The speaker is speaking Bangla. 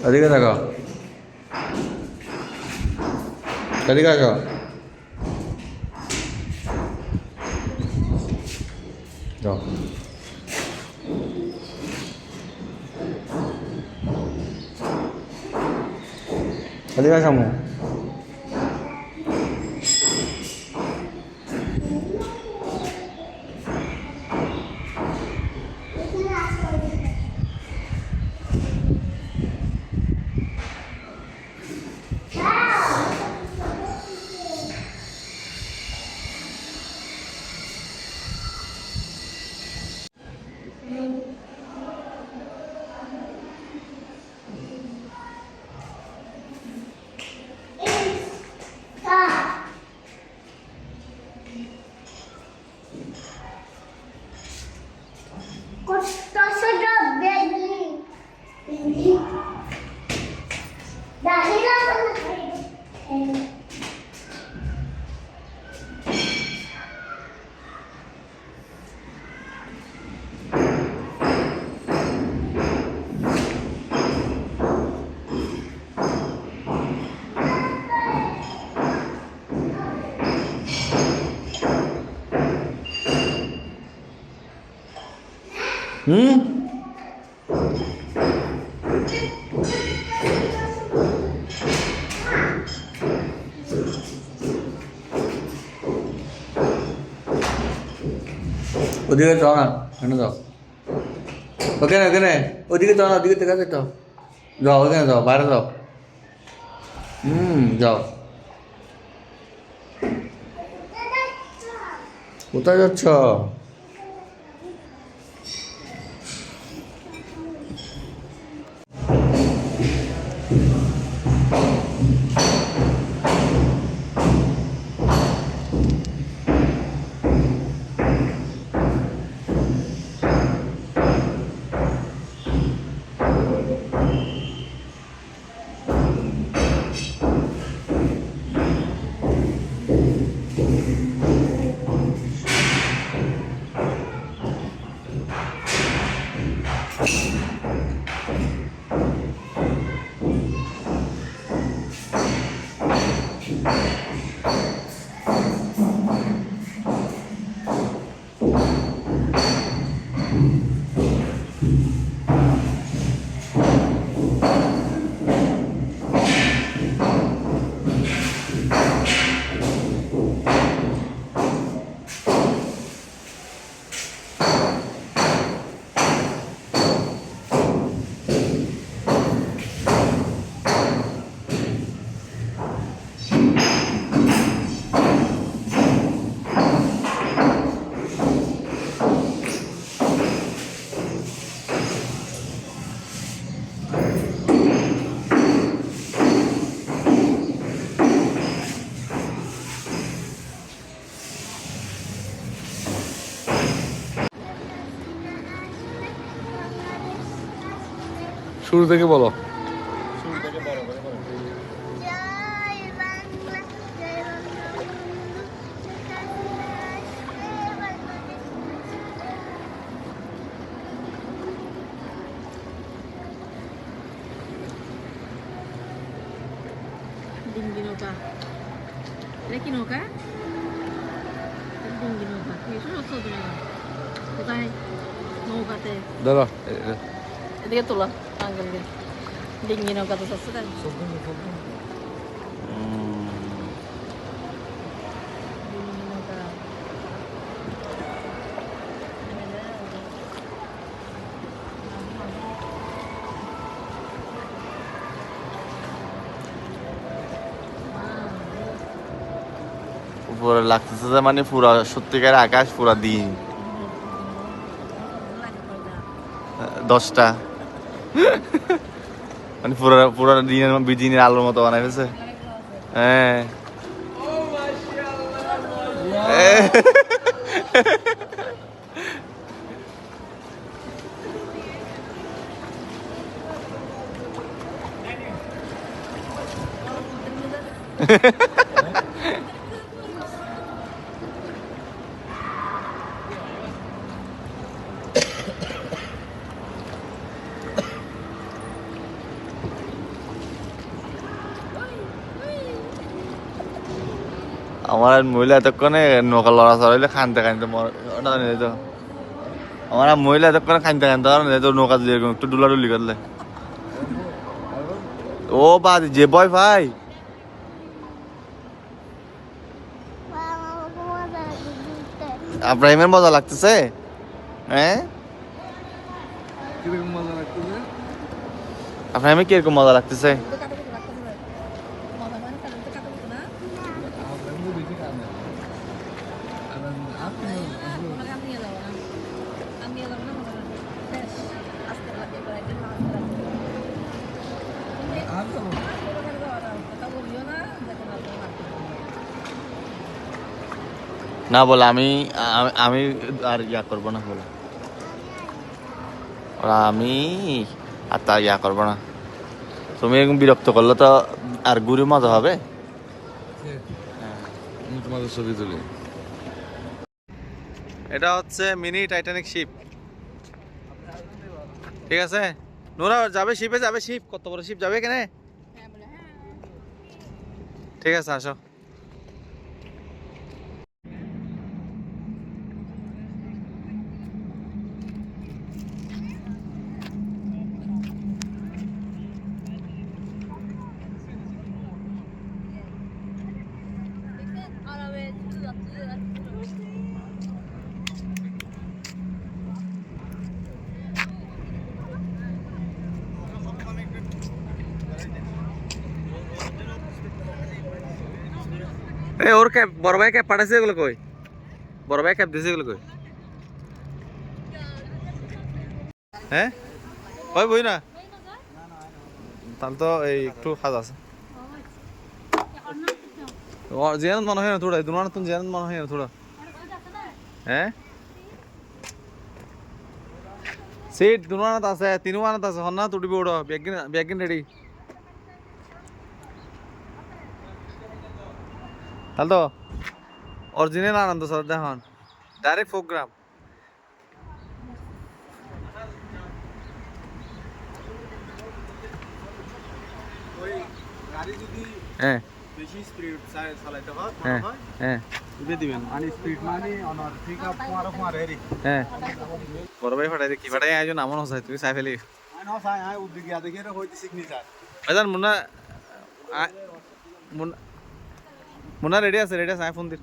এদিকে দেখো, এদিকে আসো। যাও। এদিকে আসো আম্মু। ওদিকে যাও না, এখানে যাও। ওখানে ওখানে ওদিকে যাও না, ওদিকে দেখা যেত। যাও ওখানে যাও, বাইরে যাও। যাও। কোথায় যাচ্ছ? শুরু থেকে বলো। ডিঙ্গি নৌকা, এটা কি নৌকা? ডিঙ্গি নৌকা, কোথায় নৌকাতে দাঁড়া, এদিকে তোলা আঙ্গুল দিয়ে ডিঙ্গি নৌকা তো সস্তা তাই উপরে লাগতেছে যে মানে পুরা সত্যিকার আকাশ, পুরা দিন 10টা মানে পুরা পুরা দিনের আলোর মতো বানাই ফেলছে। হ্যাঁ আমার মহিলা এতক্ষণে নৌকা লড়া চড়াইলে খানতে খানতে ওটা নিয়ে যেত আমার মহিলা এতক্ষণে খানতে খানতে তো নৌকা দিয়ে একটু ডুলাডুলি করলে ও বাদ যে বয় ভাই আব্রাহিমের মজা লাগতেছে হ্যাঁ আব্রাহিমের কিরকম মজা লাগতেছে না বলে আমি আমি আর ইয়া করবো না বলে ওরা আমি আর তা ইয়া করবো না তুমি এরকম বিরক্ত করলে তো আর ঘুরে মজা হবে তোমাদের ছবি তুলি এটা হচ্ছে মিনি টাইটানিক শিপ ঠিক আছে নোরা যাবে শিপে যাবে শিপ কত বড় শিপ যাবে কেন ঠিক আছে আসো এ ওর ক্যাব বড় ভাই ক্যাব পাঠাইছে এগুলো কই বড় ভাই ক্যাব দিছে এগুলো কই হ্যাঁ ওই বই না তাহলে তো এই একটু কাজ আছে জিয়ানত মনে হয় না থোড়া দুনার তুমি জিয়ানত মনে হয় না থোড়া হ্যাঁ সিট দুনাত আছে তিনওয়ানত আছে হন্না তুটিবে ওড় ব্যাগিন রেডি তাহলে তো অরিজিনাল আনন্দ স্যার দেখুন ডাইরেক্ট প্রোগ্রাম হ্যাঁ বেশি স্পিড চালাইতে হয় হ্যাঁ হ্যাঁ দিবে দিবেন মানে স্পিড মানে অনার ঠিক আপ মারো রে হ্যাঁ বড় ভাই ফাটাই কি ফাটাই আয়োজন আমন হসাই তুই চাই ফেলি আই ন চাই আই উদ্যোগী আদে কে হইতে শিখনি স্যার আজান মুন্না মুন্না রেডি আছে আই ফোন দিন